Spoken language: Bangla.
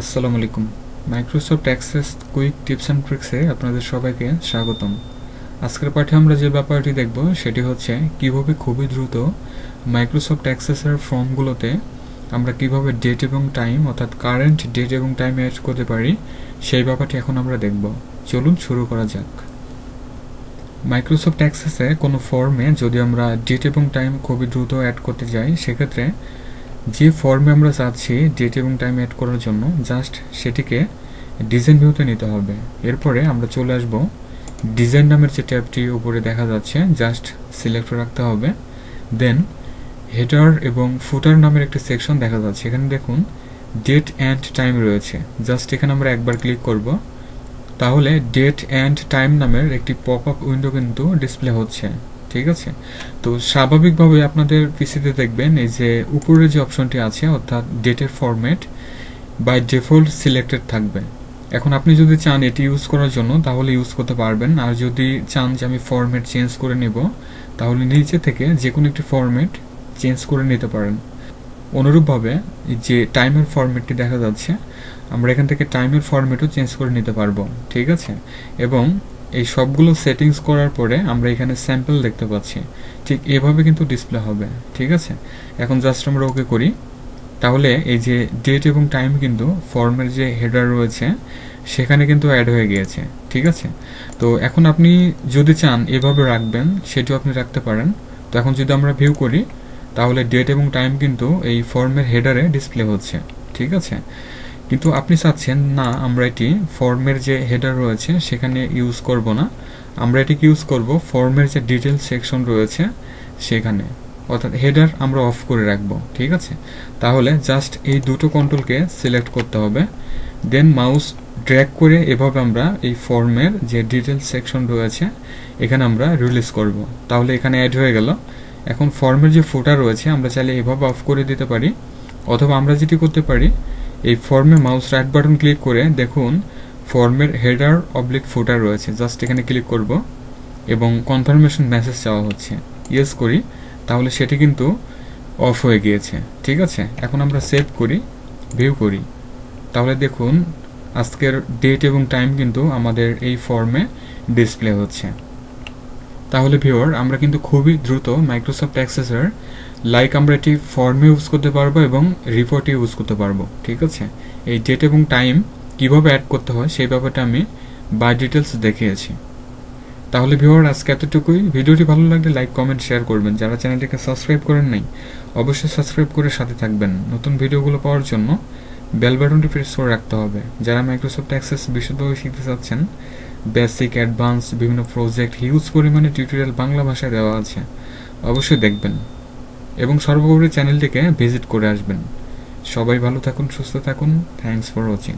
আসসালামু আলাইকুম। Microsoft access quick tips and ট্রিক্সে আপনাদের সবাইকে স্বাগতম। আজকের পাঠে আমরা যে ব্যাপারটি দেখব সেটি হচ্ছে কিভাবে খুবই দ্রুত মাইক্রোসফট অ্যাক্সেসের ফর্মগুলোতে আমরা কিভাবে ডেট এবং টাইম অর্থাৎ কারেন্ট ডেট এবং টাইম অ্যাড করতে পারি সেই ব্যাপারটি এখন আমরা দেখব। চলুন শুরু করা যাক। মাইক্রোসফট অ্যাক্সেসে কোনো ফর্মে যদি আমরা ডেট এবং টাইম খুবই দ্রুত অ্যাড করতে যাই, সেক্ষেত্রে যে ফর্মে আমরা চাচ্ছি ডেট এবং টাইম অ্যাড করার জন্য জাস্ট সেটিকে ডিজাইন ভিউতে নিতে হবে। এরপরে আমরা চলে আসব ডিজাইন নামের যে ট্যাবটি উপরে দেখা যাচ্ছে, জাস্ট সিলেক্ট রাখতে হবে। দেন হেডার এবং ফুটার নামের একটি সেকশন দেখা যাচ্ছে, এখানে দেখুন ডেট অ্যান্ড টাইম রয়েছে। জাস্ট এখানে আমরা একবার ক্লিক করব, তাহলে ডেট অ্যান্ড টাইম নামের একটি পপ আপ উইন্ডো কিন্তু ডিসপ্লে হচ্ছে। ঠিক আছে, তো স্বাভাবিকভাবে আপনাদের পিসিতে দেখবেন এই যে উপরে যে অপশনটি আছে অর্থাৎ ডেটের ফরম্যাট বাই ডিফল্ট সিলেক্টেড থাকবে। এখন আপনি যদি চান এটি ইউজ করার জন্য তাহলে ইউজ করতে পারবেন, আর যদি চান যে আমি ফরম্যাট চেঞ্জ করে নেব তাহলে নিচে থেকে যে কোনো একটি ফরম্যাট চেঞ্জ করে নিতে পারেন। অনুরূপভাবে যে টাইমের ফরম্যাটটি দেখা যাচ্ছে, আমরা এখান থেকে টাইমের ফরম্যাটও চেঞ্জ করে নিতে পারবো। ঠিক আছে, এবং এই সবগুলো সেটিংস করার পরে আমরা এখানে স্যাম্পল দেখতে পাচ্ছি, ঠিক এভাবে কিন্তু ডিসপ্লে হবে। ঠিক আছে, এখন জাস্ট আমরা ওকে করি, তাহলে এই যে ডেট এবং টাইম কিন্তু ফর্মের যে হেডার রয়েছে সেখানে কিন্তু অ্যাড হয়ে গিয়েছে। ঠিক আছে, তো এখন আপনি যদি চান এভাবে রাখবেন সেটিও আপনি রাখতে পারেন। তো এখন যদি আমরা ভিউ করি তাহলে ডেট এবং টাইম কিন্তু এই ফর্মের হেডারে ডিসপ্লে হচ্ছে। ঠিক আছে, কিন্তু আপনি চাচ্ছেন না আমরা এটি ফর্মের যে হেডার রয়েছে সেখানে ইউজ করব না, আমরা এটিকে ইউজ করব ফর্মের যে ডিটেল সেকশন রয়েছে সেখানে, অর্থাৎ হেডার আমরা অফ করে রাখবো। ঠিক আছে, তাহলে জাস্ট এই দুটো কন্ট্রোলকে সিলেক্ট করতে হবে, দেন মাউস ড্র্যাগ করে এভাবে আমরা এই ফর্মের যে ডিটেল সেকশন রয়েছে এখানে আমরা রিলিজ করব, তাহলে এখানে অ্যাড হয়ে গেল। এখন ফর্মের যে ফুটার রয়েছে আমরা চাইলে এভাবে অফ করে দিতে পারি, অথবা আমরা যেটি করতে পারি এই ফর্মে মাউস রাইট বাটন ক্লিক করে দেখুন ফর্মের হেডার অবলিক ফুটার রয়েছে, জাস্ট এখানে ক্লিক করব এবং কনফার্মেশন মেসেজ চাওয়া হচ্ছে, ইয়েস করি, তাহলে সেটি কিন্তু অফ হয়ে গিয়েছে। ঠিক আছে, এখন আমরা সেভ করি, ভিউ করি, তাহলে দেখুন আজকের ডেট এবং টাইম কিন্তু আমাদের এই ফর্মে ডিসপ্লে হচ্ছে। তাহলে ভিউয়ার আমরা কিন্তু খুবই দ্রুত মাইক্রোসফট অ্যাক্সেসের আমরা এটি ফর্মে ইউজ করতে পারবো এবং রিপোর্টে ইউজ করতে পারবো। ঠিক আছে, এই ডেট এবং টাইম কিভাবে অ্যাড করতে হয় সেই ব্যাপারটা আমি বাই ডিটেলস দেখিয়েছি। তাহলে ভিউয়ার আজকে এতটুকুই। ভিডিওটি ভালো লাগলে লাইক কমেন্ট শেয়ার করবেন, যারা চ্যানেলটিকে সাবস্ক্রাইব করেন নাই অবশ্যই সাবস্ক্রাইব করে সাথে থাকবেন। নতুন ভিডিওগুলো পাওয়ার জন্য বেল বাটনটি প্রেস করে রাখতে হবে। যারা মাইক্রোসফট অ্যাক্সেস বিশদভাবে শিখতে চাচ্ছেন, বেসিক অ্যাডভান্স বিভিন্ন প্রজেক্ট হিউজ পরিমাণে টিউটোরিয়াল বাংলা ভাষায় দেওয়া আছে, অবশ্যই দেখবেন এবং সর্বোপরি চ্যানেলটিকে ভিজিট করে আসবেন। সবাই ভালো থাকুন, সুস্থ থাকুন। Thanks for watching.